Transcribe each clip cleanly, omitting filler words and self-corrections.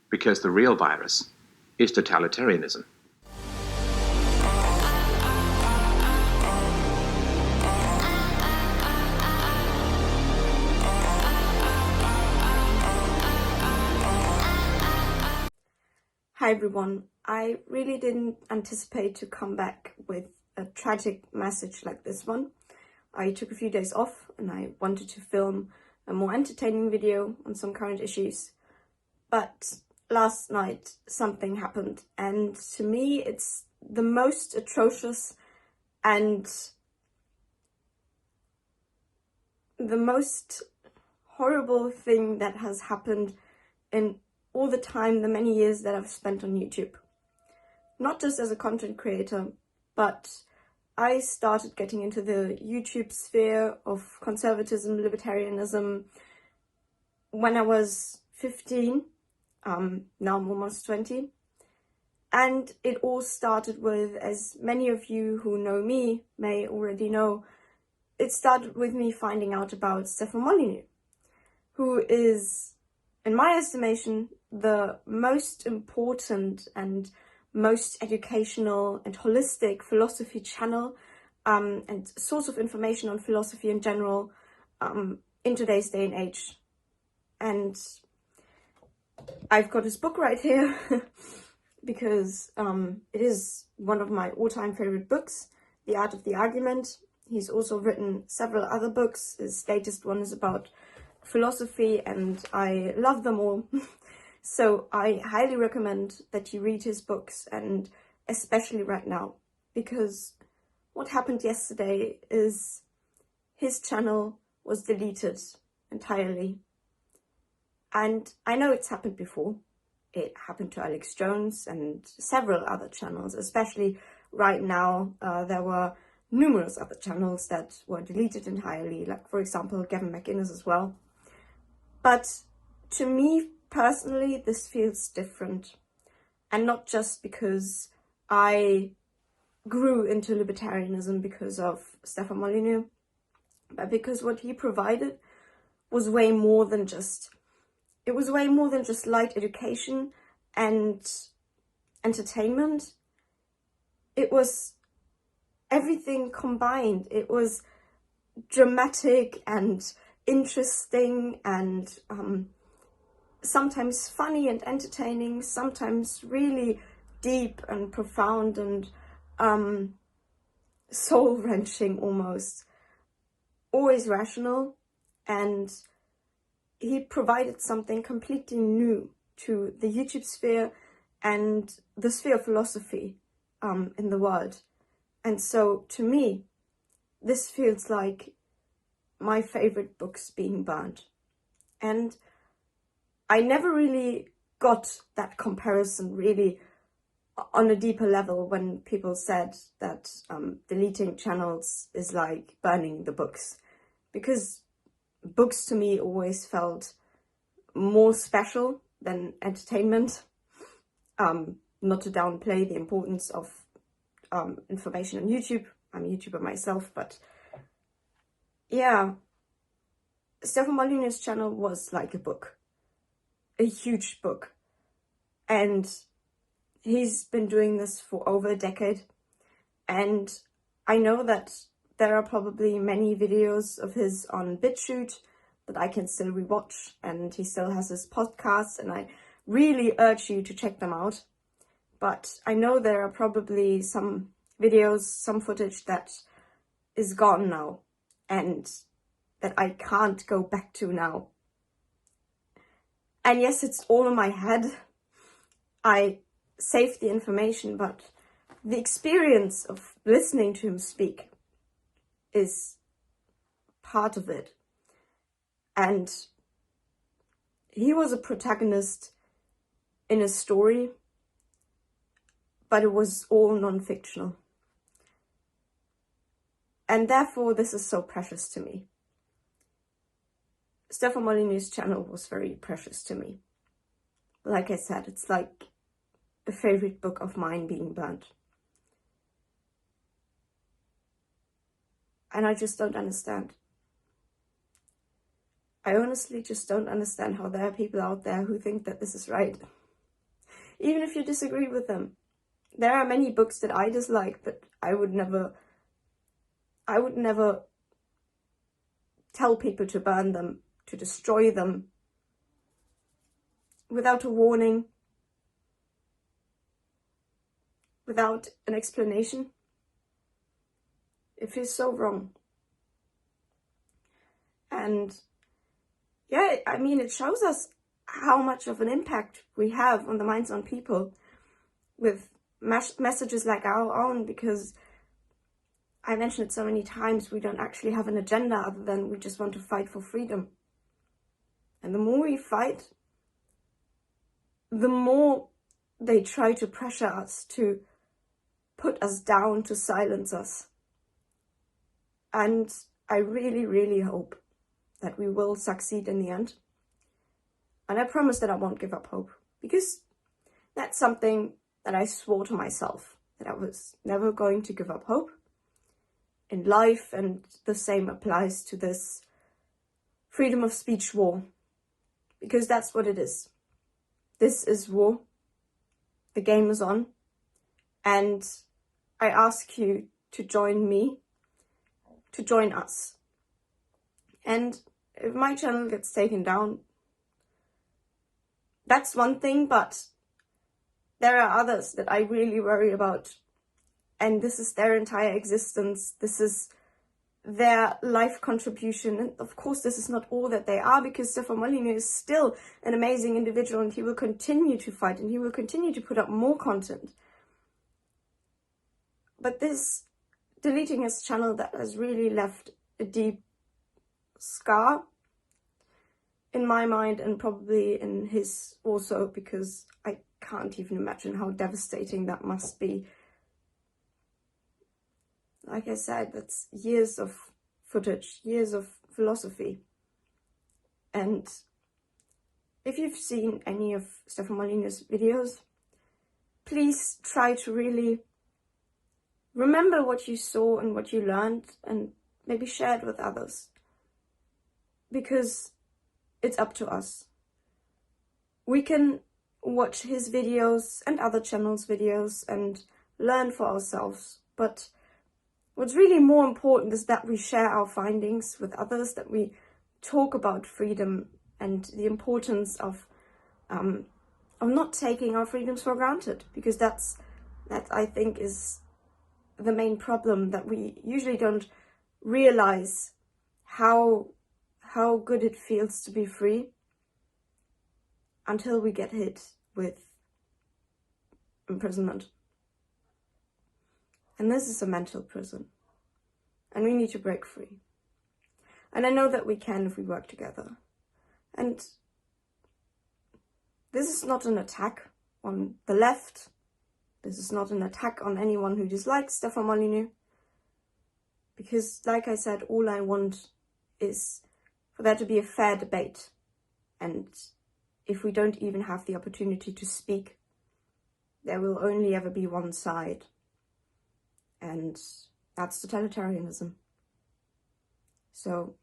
because the real virus is totalitarianism. Hi everyone, I really didn't anticipate to come back with a tragic message like this one. I took a few days off and I wanted to film a more entertaining video on some current issues. But last night something happened, and to me it's the most atrocious and the most horrible thing that has happened in all the time, the many years that I've spent on YouTube. Not just as a content creator, but I started getting into the YouTube sphere of conservatism, libertarianism when I was 15. Now I'm almost 20. And it all started with, as many of you who know me may already know, it started with me finding out about Stefan, who is, in my estimation, the most important and most educational and holistic philosophy channel and source of information on philosophy in general in today's day and age. And I've got his book right here because it is one of my all-time favorite books, The Art of the Argument. He's also written several other books. His latest one is about philosophy and I love them all. So I highly recommend that you read his books, and especially right now, because what happened yesterday is his channel was deleted entirely. And I know it's happened before. It happened to Alex Jones and several other channels, especially right now. There were numerous other channels that were deleted entirely, like for example Gavin McInnes as well. But to me personally, this feels different, and not just because I grew into libertarianism because of Stefan, but because what he provided was way more than just, it was way more than just light education and entertainment. It was everything combined. It was dramatic and interesting and sometimes funny and entertaining, sometimes really deep and profound and soul-wrenching almost, always rational. And he provided something completely new to the YouTube sphere and the sphere of philosophy in the world. And so to me, this feels like my favorite books being burned. And I never really got that comparison really on a deeper level when people said that deleting channels is like burning the books, because books to me always felt more special than entertainment. Not to downplay the importance of information on YouTube. I'm a YouTuber myself, but yeah, Stefan Molyneux's channel was like a book. A huge book, and he's been doing this for over a decade, and I know that there are probably many videos of his on BitChute that I can still rewatch, and he still has his podcasts, and I really urge you to check them out. But I know there are probably some videos, some footage that is gone now and that I can't go back to now. And yes, it's all in my head. I saved the information, but the experience of listening to him speak is part of it. And he was a protagonist in a story, but it was all non-fictional. And therefore, this is so precious to me. Stefan Molyneux's channel was very precious to me. Like I said, it's like a favorite book of mine being burnt. And I just don't understand. I honestly just don't understand how there are people out there who think that this is right. even if you disagree with them. There are many books that I dislike, but I would never tell people to burn them, to destroy them, without a warning, without an explanation. It feels so wrong. And yeah, I mean, it shows us how much of an impact we have on the minds on people with messages like our own, because I mentioned it so many times, we don't actually have an agenda other than we just want to fight for freedom. And the more we fight, the more they try to pressure us, to put us down, to silence us. And I really, really hope that we will succeed in the end. And I promise that I won't give up hope, because that's something that I swore to myself, that I was never going to give up hope in life, and the same applies to this freedom of speech war, because that's what it is. This is war. The game is on, and I ask you to join me, to join us. And if my channel gets taken down, that's one thing, but there are others that I really worry about. And this is their entire existence. This is their life contribution. And of course, this is not all that they are, because Stefan is still an amazing individual, and he will continue to fight, and he will continue to put up more content. But this deleting his channel, that has really left a deep scar in my mind, and probably in his also, because I can't even imagine how devastating that must be. Like I said, that's years of footage, years of philosophy. And if you've seen any of Stefan Molyneux's videos, please try to really remember what you saw and what you learned, and maybe share it with others. Because it's up to us. We can watch his videos and other channels' videos and learn for ourselves, but what's really more important is that we share our findings with others, that we talk about freedom and the importance of not taking our freedoms for granted, because that I think is the main problem, that we usually don't realize how good it feels to be free until we get hit with imprisonment. And this is a mental prison, and we need to break free. And I know that we can if we work together. And this is not an attack on the left. This is not an attack on anyone who dislikes Stefan Molyneux. Because, like I said, all I want is for there to be a fair debate. And if we don't even have the opportunity to speak, there will only ever be one side. And that's totalitarianism. So,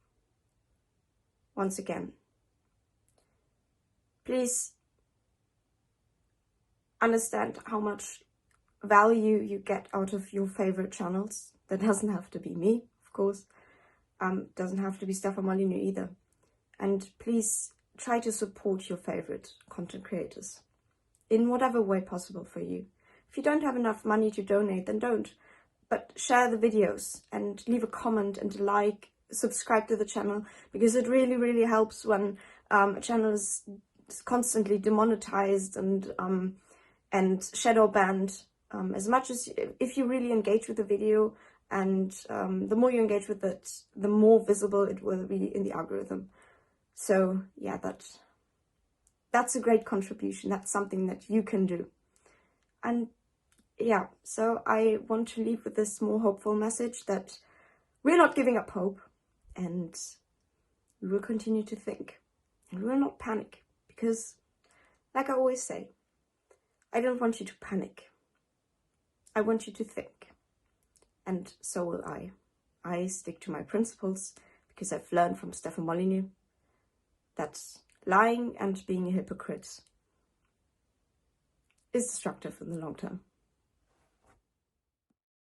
once again, please understand how much value you get out of your favorite channels. That doesn't have to be me, of course. Doesn't have to be Stefan Molyneux either. And please try to support your favorite content creators in whatever way possible for you. If you don't have enough money to donate, then don't. But share the videos and leave a comment and a like, subscribe to the channel, because it really, really helps when a channel is constantly demonetized and shadow banned. As much as if you really engage with the video, and the more you engage with it, the more visible it will be in the algorithm. So yeah, that's a great contribution. That's something that you can do. And yeah, so I want to leave with this more hopeful message that we're not giving up hope, and we will continue to think, and we will not panic, because like I always say, I don't want you to panic. I want you to think, and so will I. I stick to my principles because I've learned from Stefan Molyneux that lying and being a hypocrite is destructive in the long term.